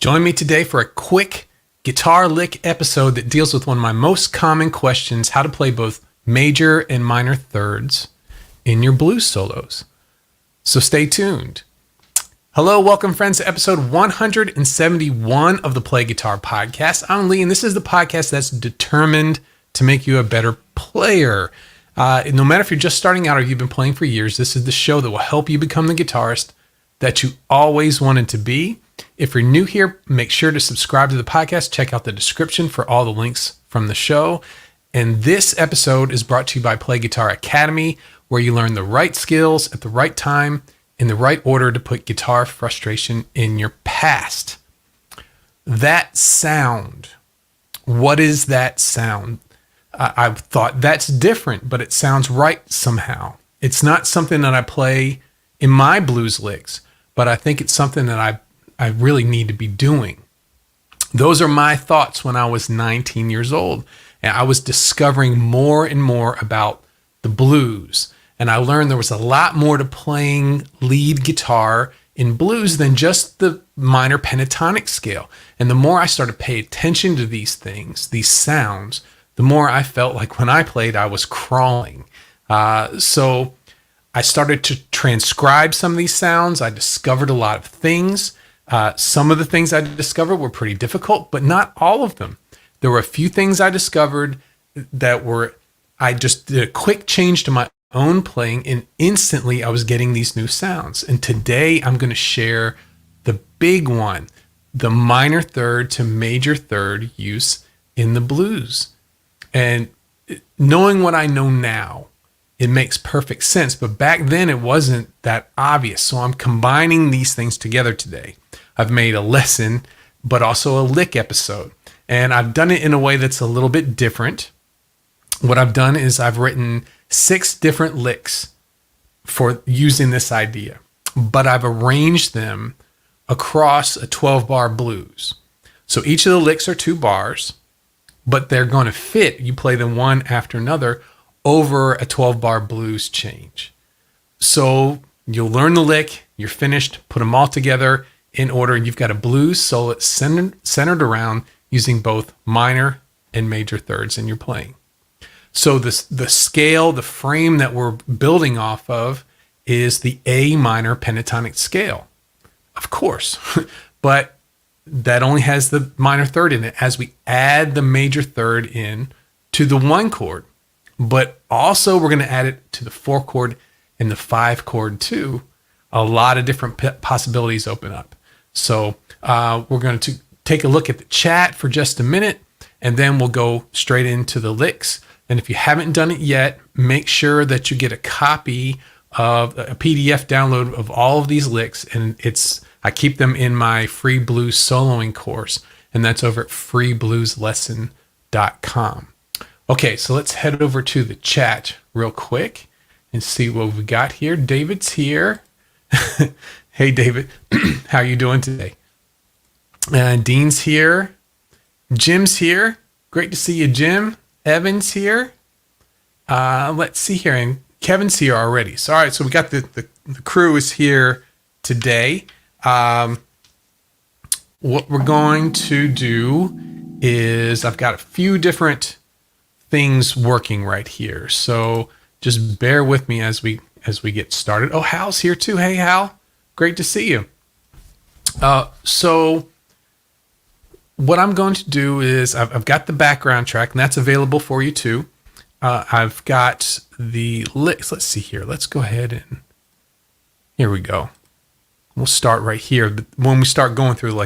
Join me today for a quick guitar lick episode that deals with one of my most common questions: how to play both major and minor thirds in your blues solos. So stay tuned. Hello, welcome friends to episode 171 of the Play Guitar Podcast. I'm Lee, and this is the podcast that's determined to make you a better player. No matter if you're just starting out or you've been playing for years, this is the show that will help you become the guitarist that you always wanted to be. If you're new here, make sure to subscribe to the podcast. Check out the description for all the links from the show. And this episode is brought to you by Play Guitar Academy, where you learn the right skills at the right time in the right order to put guitar frustration in your past. That sound. What is that sound? I've thought that's different, but it sounds right somehow. It's not something that I play in my blues licks, but I think it's something that I really need to be doing. Those are my thoughts when I was 19 years old, and I was discovering more and more about the blues. And I learned there was a lot more to playing lead guitar in blues than just the minor pentatonic scale. And the more I started to pay attention to these things, these sounds, the more I felt like when I played, I was crawling. So I started to transcribe some of these sounds. I discovered a lot of things. Some of the things I discovered were pretty difficult, but not all of them. There were a few things I discovered I just did a quick change to my own playing, and instantly I was getting these new sounds. And today I'm going to share the big one, the minor third to major third use in the blues. And knowing what I know now, it makes perfect sense. But back then it wasn't that obvious. So I'm combining these things together today. I've made a lesson, but also a lick episode. And I've done it in a way that's a little bit different. What I've done is I've written 6 different licks for using this idea, but I've arranged them across a 12-bar blues. So each of the licks are 2 bars, but they're going to fit. You play them one after another over a 12-bar blues change. So you'll learn the lick, you're finished, put them all together in order, and you've got a blues solo that's centered around using both minor and major thirds in your playing. So the scale, the frame that we're building off of is the A minor pentatonic scale, of course, but that only has the minor third in it as we add the major third in to the 1 chord. But also we're going to add it to the 4 chord and the 5 chord too. A lot of different possibilities open up. So we're going to take a look at the chat for just a minute, and then we'll go straight into the licks. And if you haven't done it yet, make sure that you get a copy of a PDF download of all of these licks. And I keep them in my free blues soloing course, and that's over at freeblueslesson.com. Okay, so let's head over to the chat real quick and see what we got here. David's here. Hey, David, how you doing today? Dean's here. Jim's here. Great to see you, Jim. Evan's here. Let's see here. And Kevin's here already. So, all right, so we got the crew is here today. What we're going to do is I've got a few different things working right here. So just bear with me as we get started. Oh, Hal's here too. Hey, Hal. Great to see you. So what I'm going to do is I've got the background track, and that's available for you too. I've got the licks. Let's see here. Let's go ahead and here we go. We'll start right here. When we start going through,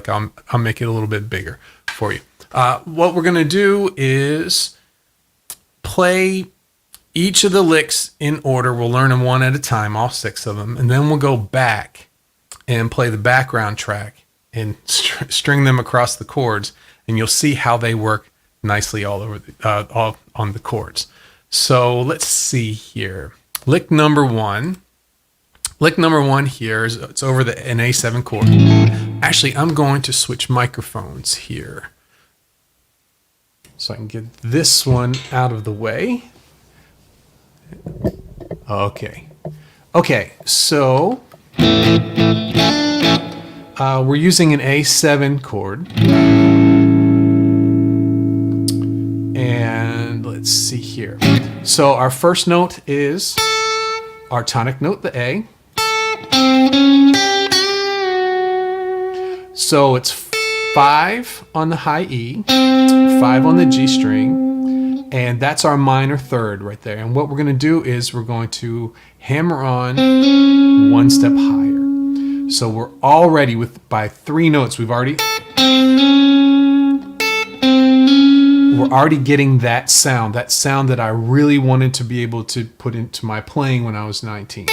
I'll make it a little bit bigger for you. What we're going to do is play each of the licks in order. We'll learn them one at a time, all 6 of them, and then we'll go back and play the background track and string them across the chords, and you'll see how they work nicely all over all on the chords. So let's see here. Lick number 1. Lick number 1 here it's over an A7 chord. Actually, I'm going to switch microphones here so I can get this one out of the way. Okay. So We're using an A7 chord. And let's see here. So our first note is our tonic note, the A. So it's 5 on the high E, 5 on the G string, and that's our minor third right there. And what we're going to do is we're going to hammer on one step higher. So we're already by 3 notes, we're already getting that sound that I really wanted to be able to put into my playing when I was 19.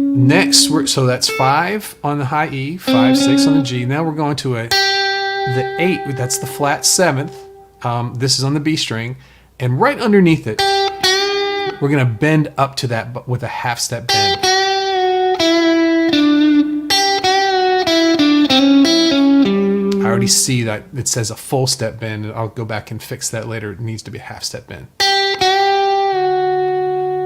Next, so that's 5 on the high E, 5, 6 on the G. Now we're going to the 8, that's the flat 7th. This is on the B string. And right underneath it, we're going to bend up to that but with a half step bend. I already see that it says a full step bend. I'll go back and fix that later. It needs to be a half step bend.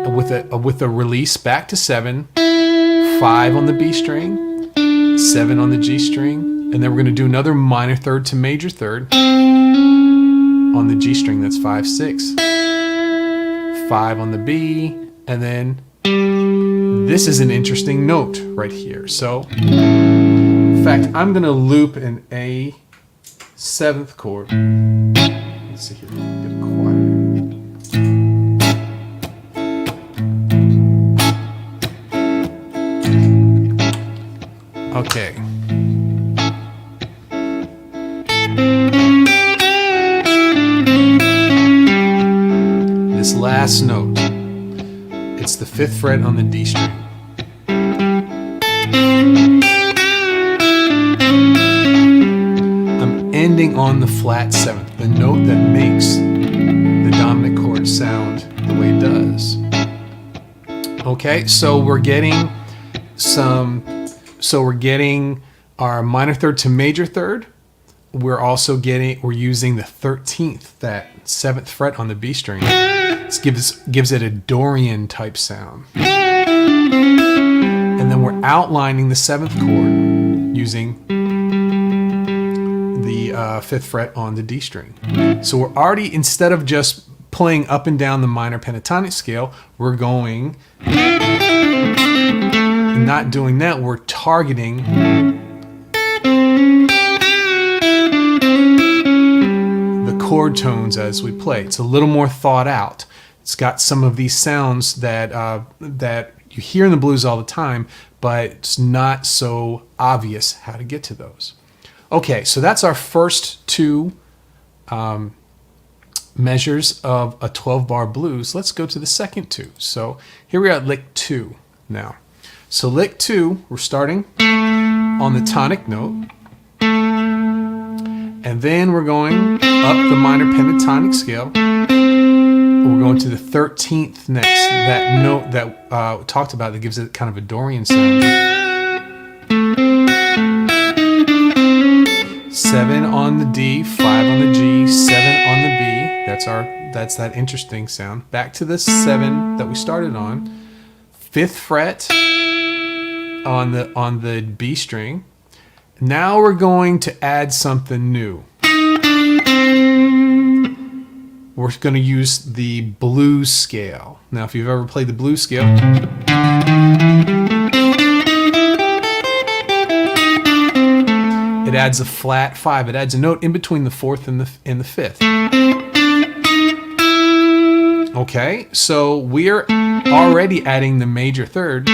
With a release back to 7, 5 on the B string, 7 on the G string, and then we're going to do another minor third to major third on the G string. That's 5, 6, 5 on the B, and then this is an interesting note right here. So, in fact, I'm going to loop an A 7th chord. Let's see here, get it quieter. Okay. This last note, it's the 5th fret on the D string. I'm ending on the flat 7th, the note that makes the dominant chord sound the way it does. Okay, so we're getting our minor third to major third. We're using the 13th, that 7th fret on the B string. This gives it a Dorian type sound. And then we're outlining the 7th chord using the 5th fret on the D string. So we're already, instead of just playing up and down the minor pentatonic scale, we're going, not doing that, we're targeting the chord tones as we play. It's a little more thought out. It's got some of these sounds that you hear in the blues all the time, but it's not so obvious how to get to those. Okay, so that's our first 2 measures of a 12-bar blues. Let's go to the second 2. So here we are at lick 2 now. So lick 2, we're starting on the tonic note, and then we're going up the minor pentatonic scale. We're going to the 13th next, that note that we talked about that gives it kind of a Dorian sound. 7 on the D, 5 on the G, 7 on the B. That's that interesting sound. Back to the 7 that we started on. 5th fret on the B string. Now we're going to add something new. We're going to use the blues scale. Now, if you've ever played the blues scale, it adds a flat 5. It adds a note in between the 4th and the 5th. Okay, so we're already adding the major third.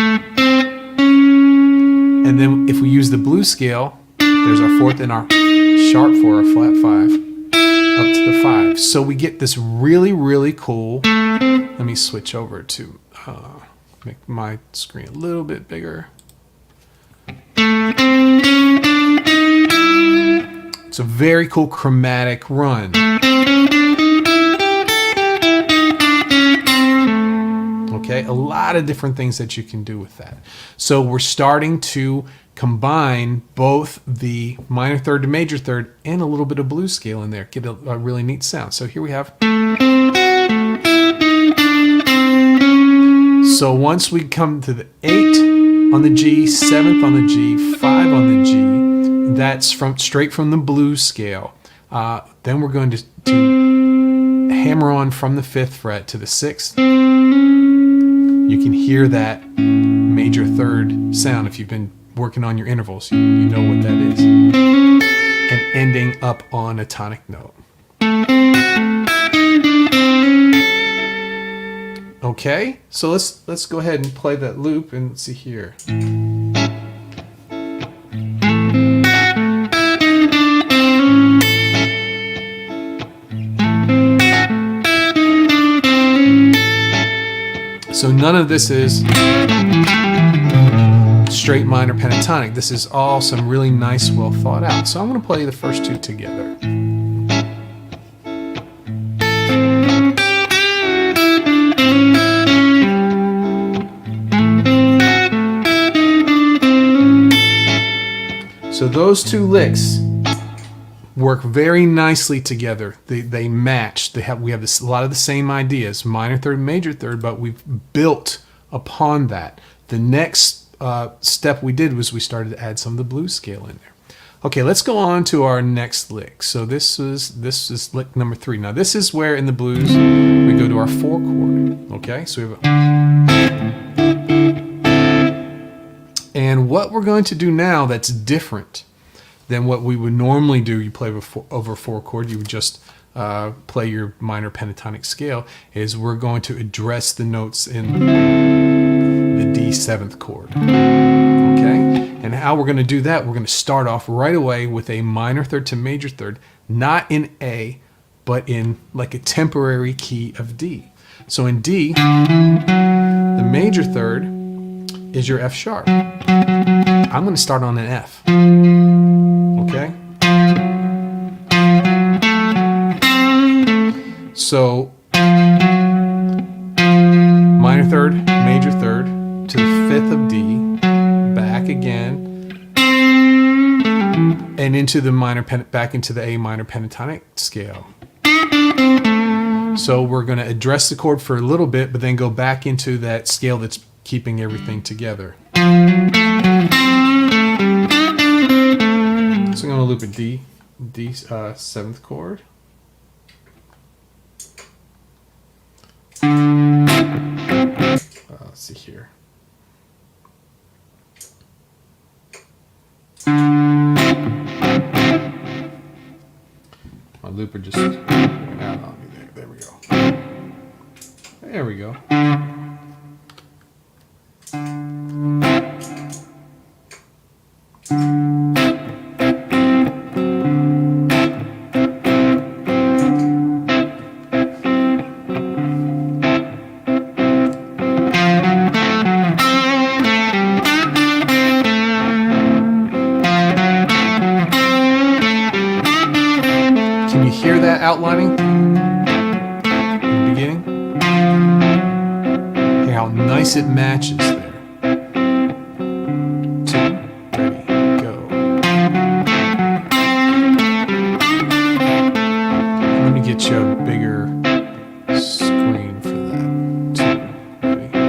And then if we use the blues scale, there's our 4th and our sharp 4, our flat 5, up to the 5. So we get this really, really cool. Let me switch over to make my screen a little bit bigger. It's a very cool chromatic run. Okay, a lot of different things that you can do with that. So we're starting to combine both the minor third to major third and a little bit of blues scale in there. Get a really neat sound. So here we have. So once we come to the 8, on the G, 7th on the G, 5 on the G. That's straight from the blues scale. Then we're going to hammer on from the 5th fret to the 6th. You can hear that major third sound if you've been working on your intervals. You know what that is. And ending up on a tonic note. Okay, so let's go ahead and play that loop and see here. So none of this is straight minor pentatonic. This is all some really nice, well thought out. So I'm going to play the first two together. So those two licks work very nicely together. They match. We have a lot of the same ideas, minor third, major third, but we've built upon that. The next step we did was we started to add some of the blues scale in there. Okay, let's go on to our next lick. So this is lick number 3. Now this is where in the blues we go to our 4 chord. Okay, so we have and what we're going to do now that's different than what we would normally do, you play over 4 chord, you would just play your minor pentatonic scale, is we're going to address the notes in the D 7th chord. Okay? And how we're going to do that, we're going to start off right away with a minor third to major third, not in A, but in like a temporary key of D. So in D, the major third is your F sharp. I'm going to start on an F. Okay? So minor third, major third to the 5th of D, back again, and into the back into the A minor pentatonic scale. So we're going to address the chord for a little bit, but then go back into that scale that's keeping everything together. So I'm going to loop a D 7th chord. Let's see here. My looper just went out on me there. There we go. There we go. Can you hear that outlining in the beginning? Hey, how nice it matches there. 2, ready, go. Let me get you a bigger screen for that. 2, ready, go.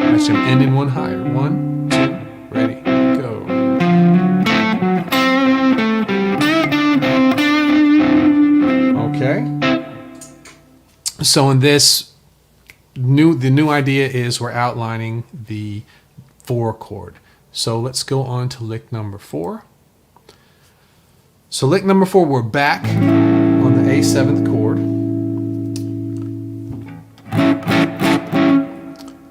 Actually, I'm ending one higher. 1, ready, go. Okay. So in this, the new idea is we're outlining the 4 chord. So let's go on to lick number 4. So lick number 4, we're back on the A 7th chord.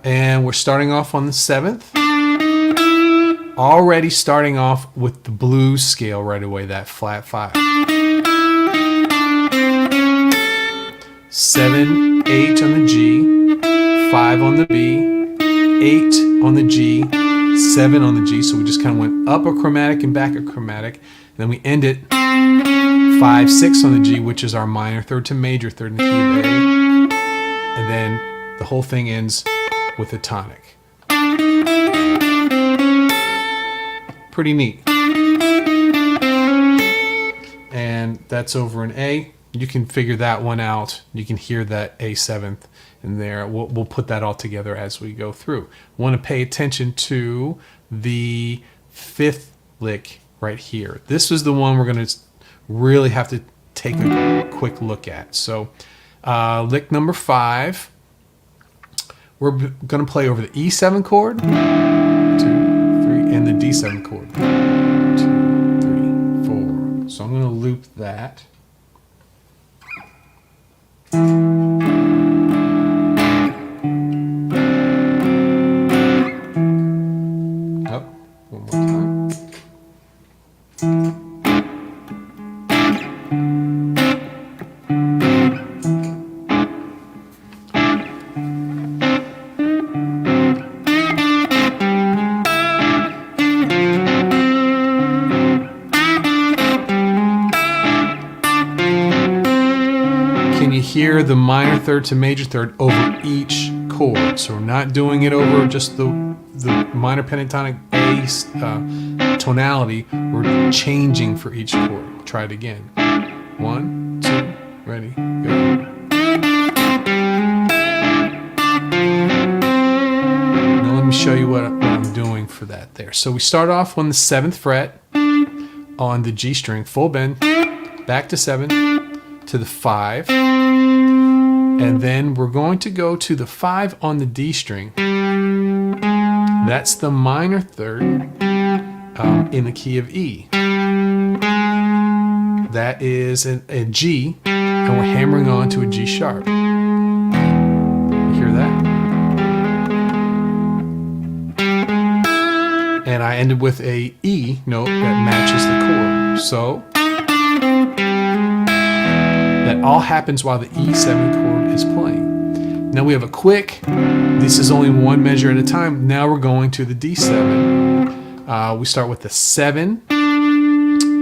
And we're starting off on the 7th. Already starting off with the blues scale right away, that flat 5. 7, 8 on the G, 5 on the B, 8 on the G, 7 on the G. So we just kind of went up a chromatic and back a chromatic. And then we end it 5, 6 on the G, which is our minor third to major third in the key of A. And then the whole thing ends with a tonic. Pretty neat. And that's over in A. you can figure that one out. You can hear that A7th in there. We'll put that all together as we go through. Want to pay attention to the 5th lick right here. This is the one we're going to really have to take a quick look at. So lick number 5, we're going to play over the E7 chord, 2, 3, and the D7 chord, 2, 3, 4. So I'm going to loop that. Up, one more time. Can you hear the minor third to major third over each chord? So we're not doing it over just the minor pentatonic A tonality. We're changing for each chord. Try it again. 1, 2, ready, go. Now let me show you what I'm doing for that there. So we start off on the 7th fret on the G string, full bend, back to 7, to the 5, and then we're going to go to the 5 on the D string. That's the minor third in the key of E. That is a G, and we're hammering on to a G sharp. You hear that? And I ended with a E note that matches the chord. So that all happens while the E7 chord is playing. Now we have a quick, this is only one measure at a time. Now we're going to the D7. We start with the 7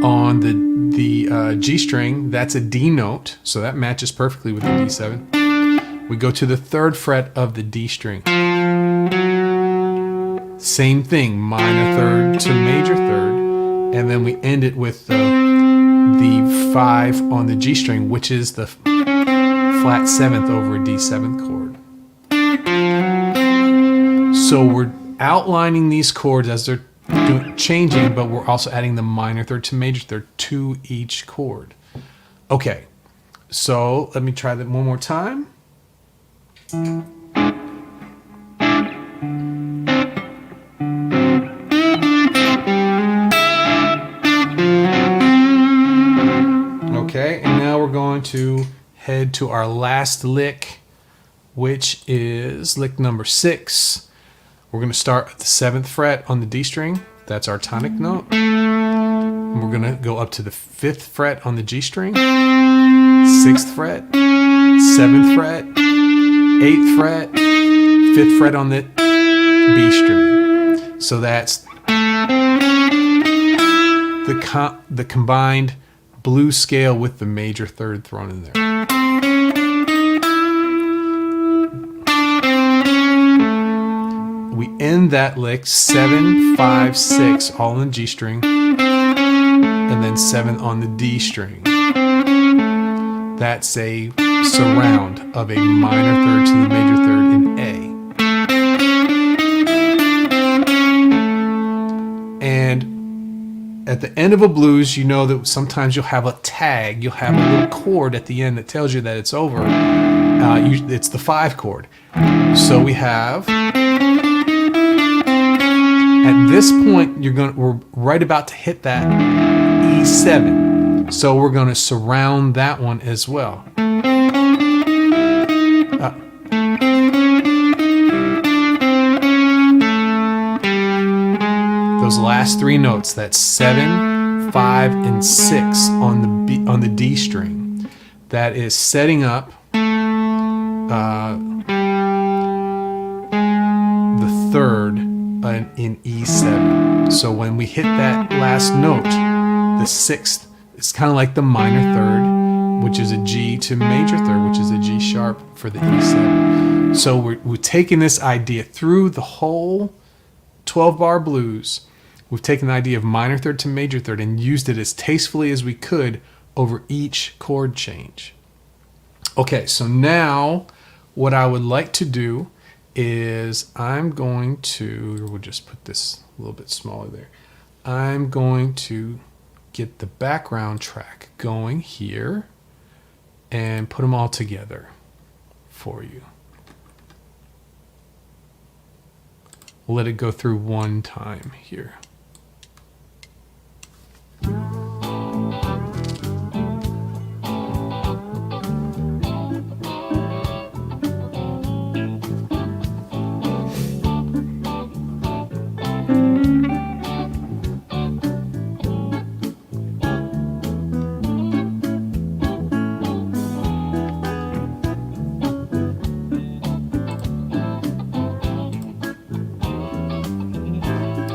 on the G string. That's a D note, so that matches perfectly with the D7. We go to the 3rd fret of the D string. Same thing, minor third to major third. And then we end it with the 5 on the G string, which is the flat 7th over a D7 chord. So we're outlining these chords as they're changing, but we're also adding the minor third to major third to each chord. Okay, so let me try that one more time. Okay, and now we're going to head to our last lick, which is lick number 6. We're going to start at the 7th fret on the D string. That's our tonic note. And we're going to go up to the 5th fret on the G string, 6th fret, 7th fret, 8th fret, 5th fret on the B string. So that's the combined blues scale with the major third thrown in there. We end that lick 7, 5, 6, all in the G string, and then 7 on the D string. That's a surround of a minor third to the major third in A. And at the end of a blues, you know that sometimes you'll have a tag, you'll have a little chord at the end that tells you that it's over. It's the 5 chord. So we have, at this point, we're right about to hit that E7. So we're going to surround that one as well. Those last 3 notes, that's 7, 5, and 6 on the D string. That is setting up the 3rd in E7. So when we hit that last note, the 6th, it's kind of like the minor third, which is a G, to major third, which is a G sharp for the E7. So we're taking this idea through the whole 12-bar blues. We've taken the idea of minor third to major third and used it as tastefully as we could over each chord change. Okay, so now what I would like to do is we'll just put this a little bit smaller there. I'm going to get the background track going here and put them all together for you. We'll let it go through one time here.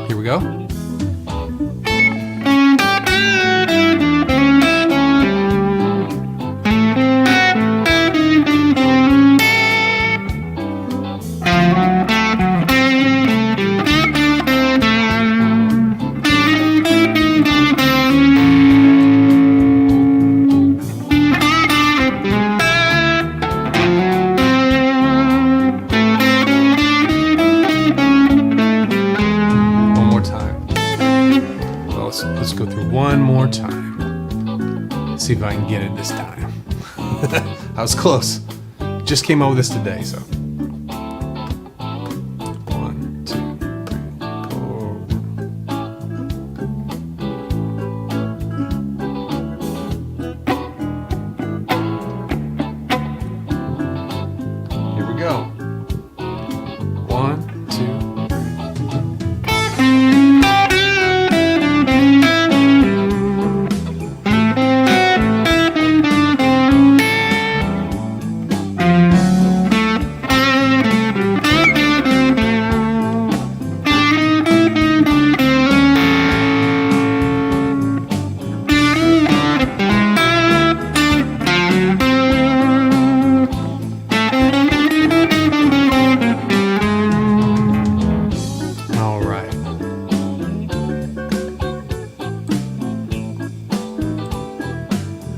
Here we go. Let's go through one more time. See if I can get it this time. I was close. Just came up with this today, so. 1, 2, 3, 4. Here we go. 1, 2.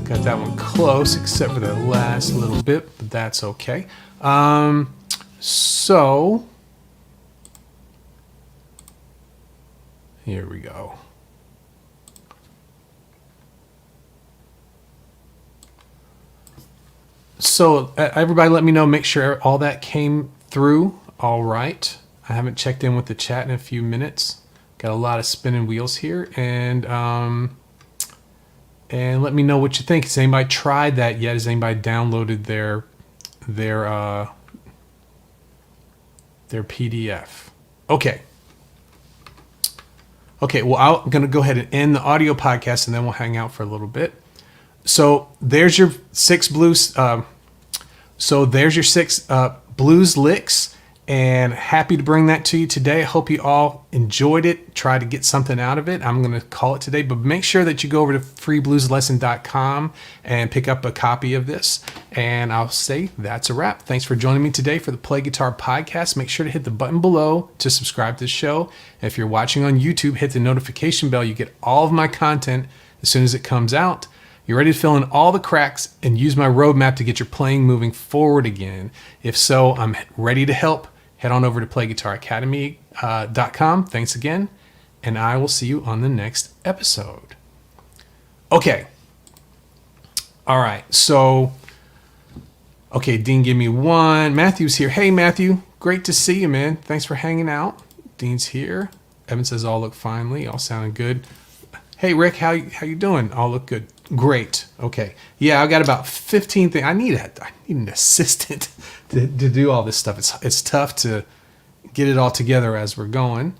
Got that one close, except for the last little bit, but that's okay. So here we go. So everybody let me know, make sure all that came through all right. I haven't checked in with the chat in a few minutes. Got a lot of spinning wheels here, and let me know what you think. Has anybody tried that yet? Has anybody downloaded their PDF? Okay. Okay, well, I'm going to go ahead and end the audio podcast, and then we'll hang out for a little bit. So there's your 6 blues. Blues licks, and happy to bring that to you today. I hope you all enjoyed it. Try to get something out of it. I'm going to call it today, but make sure that you go over to freeblueslesson.com and pick up a copy of this. And I'll say that's a wrap. Thanks for joining me today for the Play Guitar Podcast. Make sure to hit the button below to subscribe to the show. And if you're watching on YouTube, hit the notification bell. You get all of my content as soon as it comes out. You're ready to fill in all the cracks and use my roadmap to get your playing moving forward again. If so, I'm ready to help. Head on over to playguitaracademy.com. Thanks again, and I will see you on the next episode. Okay. All right. So, okay, Dean, give me one. Matthew's here. Hey, Matthew. Great to see you, man. Thanks for hanging out. Dean's here. Evan says all look finely. All sounding good. Hey, Rick, how you doing? All look good. Great. Okay. Yeah, I got about 15 things. I need an assistant to do all this stuff. It's tough to get it all together as we're going.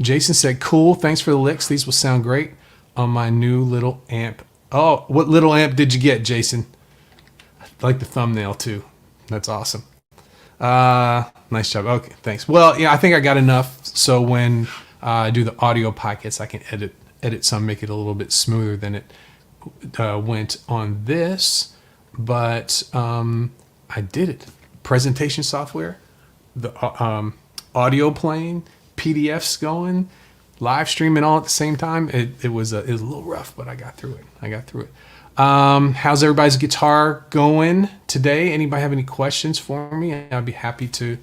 Jason said, cool. Thanks for the licks. These will sound great on my new little amp. Oh, what little amp did you get, Jason? I like the thumbnail too. That's awesome. Nice job. Okay, thanks. Well, yeah, I think I got enough. So when I do the audio podcasts, I can edit some, make it a little bit smoother than it went on this. But I did it. Presentation software, the audio playing, PDFs going, live streaming all at the same time. It was a little rough, but I got through it. How's everybody's guitar going today? Anybody have any questions for me? I'd be happy to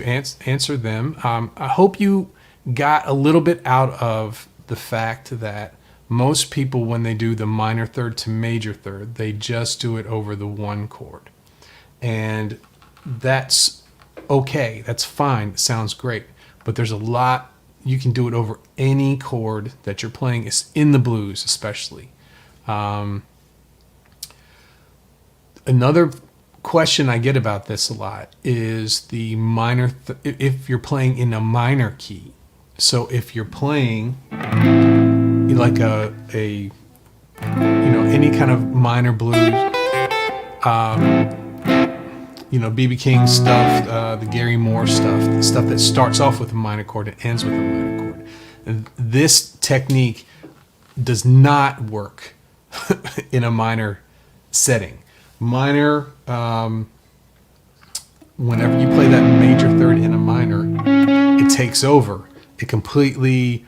answer them. I hope you got a little bit out of the fact that most people, when they do the minor third to major third, they just do it over the one chord. And that's okay. That's fine. It sounds great. But there's a lot, you can do it over any chord that you're playing, is in the blues especially. Another question I get about this a lot is the minor, if you're playing in a minor key. So if you're playing like any kind of minor blues, B.B. King stuff, the Gary Moore stuff, the stuff that starts off with a minor chord and ends with a minor chord. And this technique does not work in a minor setting. Minor, whenever you play that major third in a minor, it takes over. It completely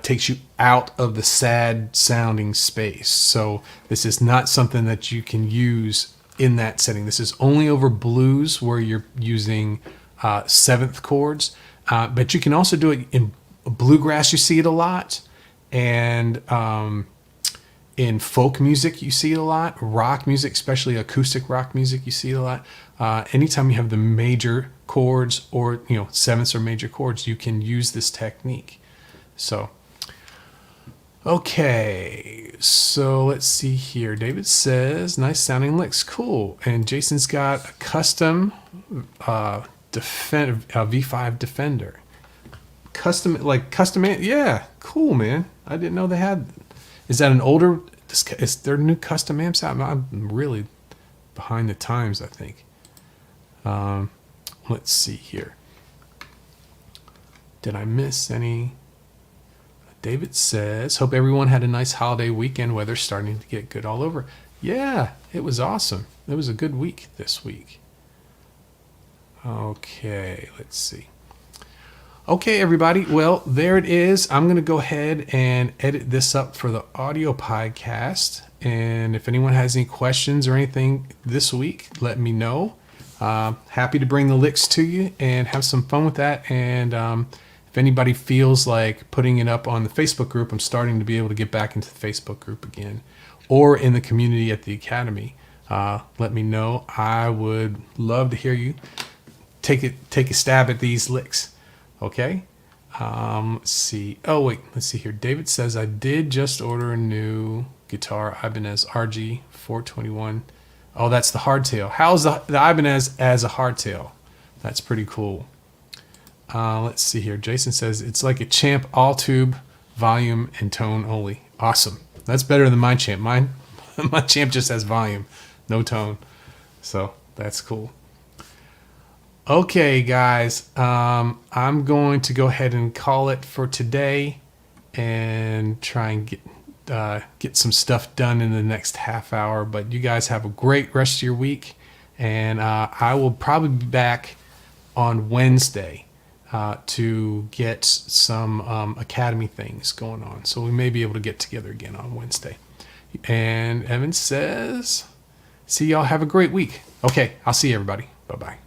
takes you out of the sad sounding space. So this is not something that you can use in that setting. This is only over blues where you're using seventh chords, but you can also do it in bluegrass. You see it a lot, and in folk music you see it a lot. Rock music, especially acoustic rock music, you see it a lot. Anytime you have the major chords or sevenths or major chords, you can use this technique. So okay, so let's see here. David says, nice sounding licks, cool. And Jason's got a custom V5 Defender. Custom, yeah, cool, man. I didn't know they had. Is that an older, is there new custom amps out? I'm really behind the times, I think. Let's see here. Did I miss any? David says, hope everyone had a nice holiday weekend. Weather's starting to get good all over. Yeah, it was awesome. It was a good week this week. Okay, let's see. Okay, everybody. Well, there it is. I'm going to go ahead and edit this up for the audio podcast. And if anyone has any questions or anything this week, let me know. Happy to bring the licks to you and have some fun with that. And if anybody feels like putting it up on the Facebook group, I'm starting to be able to get back into the Facebook group again, or in the community at the Academy. Let me know. I would love to hear you take a stab at these licks. Okay. Let's see. Oh wait, let's see here. David says, I did just order a new guitar, Ibanez RG 421. Oh, that's the hardtail. How's the Ibanez as a hardtail? That's pretty cool. Let's see here. Jason says, it's like a Champ all tube, volume and tone only. Awesome. That's better than my Champ. My Champ just has volume, no tone. So that's cool. Okay, guys. I'm going to go ahead and call it for today and try and get some stuff done in the next half hour. But you guys have a great rest of your week. And I will probably be back on Wednesday to get some Academy things going on. So we may be able to get together again on Wednesday. And Evan says, see y'all, have a great week. Okay, I'll see everybody. Bye-bye.